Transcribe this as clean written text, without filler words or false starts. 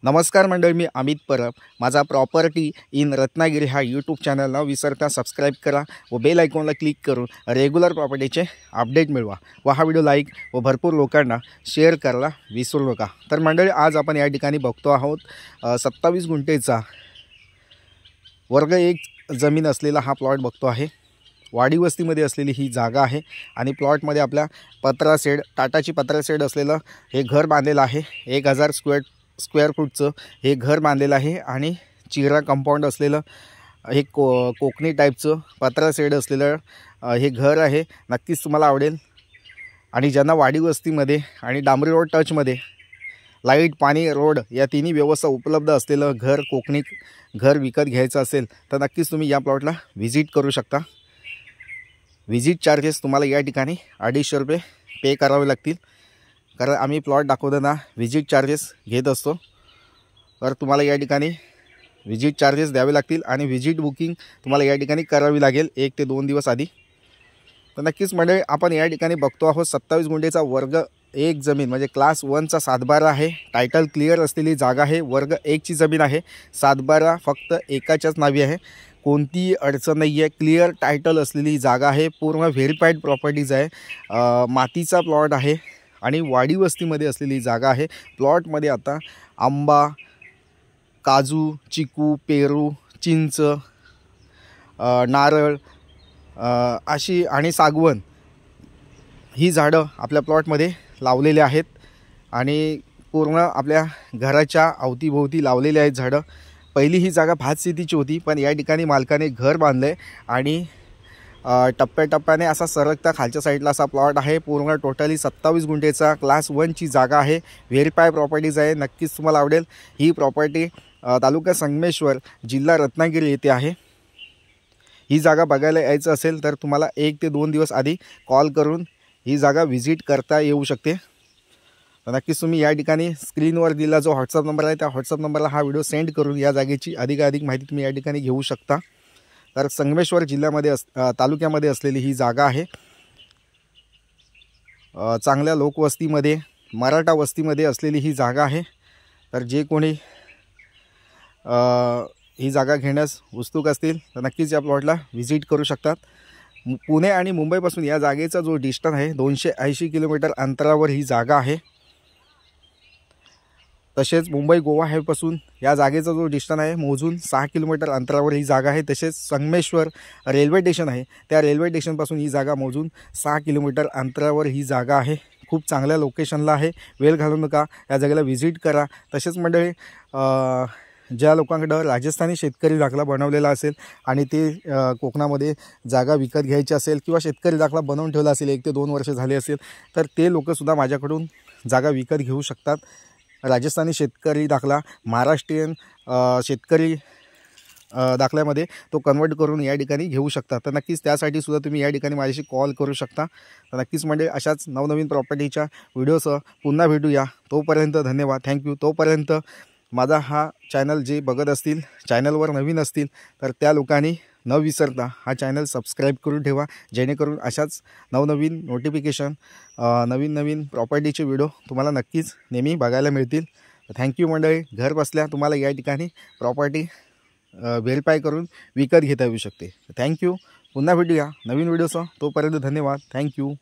नमस्कार मंडळी, मी अमित परब. माझा प्रॉपर्टी इन रत्नागिरी हा यूट्यूब चॅनल न विसरता सबस्क्राईब करा व बेल आयकॉनला क्लिक करून रेग्युलर प्रॉपर्टीचे अपडेट मिळवा व हा व्हिडिओ लाईक व भरपूर लोकांना शेअर करायला विसरू नका. तर मंडळी, आज आपण या ठिकाणी बघतो आहोत 27 गुंठेचा वर्ग 1 जमीन असलेला हा प्लॉट बघतो आहे. वाडी वस्तीमध्ये असलेली ही जागा आहे आणि प्लॉटमध्ये आपल्या पत्रा शेड, टाटाची पत्रा शेड असलेलं हे घर बांधलेलं आहे. 1000 स्क्वेअर फूटचं हे घर बांधलेलं आहे आणि चिरा कंपाऊंड असलेलं हे कोकणी टाईपचं पत्रा शेड असलेलं हे घर आहे. नक्कीच तुम्हाला आवडेल. आणि ज्यांना वाडी वस्तीमध्ये आणि डांबरी रोड टचमध्ये लाईट, पाणी, रोड या तिन्ही व्यवस्था उपलब्ध असलेलं घर, कोकणी घर विकत घ्यायचं असेल तर नक्कीच तुम्ही या प्लॉटला व्हिजिट करू शकता. व्हिजिट चार्जेस तुम्हाला या ठिकाणी 250 रुपये पे करावे लागतील, कारण आम्ही प्लॉट दाखवताना व्हिजिट चार्जेस घेत असतो. तर तुम्हाला या ठिकाणी व्हिजिट चार्जेस द्यावे लागतील आणि व्हिजिट बुकिंग तुम्हाला या ठिकाणी करावी लागेल 1 ते 2 दिवस आधी. तर नक्कीच मंडळी, आपण या ठिकाणी बघतो आहोत 27 गुंठेचा वर्ग 1 जमीन म्हणजे क्लास 1चा 7/12 आहे. टायटल क्लिअर असलेली जागा आहे. वर्ग 1ची जमीन आहे. 7/12 फक्त एकाच्याच नावी आहे. कोणतीही अडचण नाही आहे. क्लिअर टायटल असलेली जागा आहे. पूर्ण व्हेरीफाईड प्रॉपर्टीज आहे. मातीचा प्लॉट आहे आणि वाडी वस्तीमध्ये असलेली जागा आहे. प्लॉटमध्ये आता आंबा, काजू, चिकू, पेरू, चिंच, नारळ अशी आणि सागवण ही झाडं आपल्या प्लॉटमध्ये लावलेले आहेत आणि पूर्ण आपल्या घराच्या अवतीभोवती लावलेले आहेत झाडं. पहिली ही जागा भात शेतीची होती, पण या ठिकाणी मालकाने घर बांधलं आहे आणि टप्प्याटप्प्याने असा सरकता खालच्या साईडला असा प्लॉट आहे. पूर्ण टोटली 27 गुंठेचा क्लास 1ची जागा आहे. व्हेरीफाय प्रॉपर्टीज आहे. नक्कीच तुम्हाला आवडेल. ही प्रॉपर्टी तालुका संगमेश्वर, जिल्हा रत्नागिरी येथे आहे. ही जागा बघायला यायचं असेल तर तुम्हाला 1 ते 2 दिवस आधी कॉल करून ही जागा व्हिजिट करता येऊ शकते. तर नक्कीच तुम्ही या ठिकाणी स्क्रीनवर दिलेला जो व्हॉट्सअप नंबर आहे त्या व्हॉट्सअप नंबरला हा व्हिडिओ सेंड करून या जागेची अधिकाधिक माहिती तुम्ही या ठिकाणी घेऊ शकता. तर संगमेश्वर जिल्ह्यामध्ये तालुक्यामध्ये असलेली ही जागा आहे. चांगल्या लोकवस्तीमध्ये, मराठा वस्तीमध्ये असलेली ही जागा आहे. तर जे कोणी ही जागा घेण्यास उत्सुक असतील तर नक्कीच या प्लॉटला व्हिजिट करू शकतात. पुणे आणि मुंबईपासून या जागेचा जो डिस्टन्स आहे 280 किलोमीटर अंतरावर ही जागा आहे. तसेच मुंबई गोवा हायवेपासून या जागेचा जो डिस्टन्स आहे मोजून 6 किलोमीटर अंतरावर ही जागा आहे. तसेच संगमेश्वर रेल्वे स्टेशन आहे, त्या रेल्वे स्टेशनपासून ही जागा मोजून 6 किलोमीटर अंतरावर ही जागा आहे. खूप चांगल्या लोकेशनला आहे. वेळ घालवू नका, या जागेला व्हिजिट करा. तसेच मंडळी, ज्या लोकांकडं राजस्थानी शेतकरी दाखला बनवलेला असेल आणि ते कोकणामध्ये जागा विकत घ्यायची असेल किंवा शेतकरी दाखला बनवून ठेवला असेल 1 ते 2 वर्ष झाले असेल तर ते लोकंसुद्धा माझ्याकडून जागा विकत घेऊ शकतात. राजस्थानी शेतकरी दाखला महाराष्ट्रीयन शेतकरी दाखल्यामध्ये तो कन्वर्ट करून या ठिकाणी घेऊ शकता. तर नक्कीच त्यासाठी सुद्धा तुम्ही या ठिकाणी माझ्याशी कॉल करू शकता. तर नक्कीच म्हणजे अशाच नवनवीन प्रॉपर्टीच्या व्हिडिओसह पुन्हा भेटूया. तोपर्यंत धन्यवाद, थँक्यू. तोपर्यंत माझा हा चॅनल जे बघत असतील, चॅनलवर नवीन असतील तर त्या लोकांनी न विसरता हा चॅनल सबस्क्राईब करून ठेवा, जेणेकरून अशाच नवनवीन नोटिफिकेशन, नवीन प्रॉपर्टीचे व्हिडिओ तुम्हाला नक्कीच नेहमी बघायला मिळतील. थँक्यू मंडळी. घर बसल्या तुम्हाला या ठिकाणी प्रॉपर्टी व्हेरीफाय करून विकत घेता येऊ शकते. थँक्यू. पुन्हा भेटूया नवीन व्हिडिओसह. तोपर्यंत धन्यवाद, थँक्यू.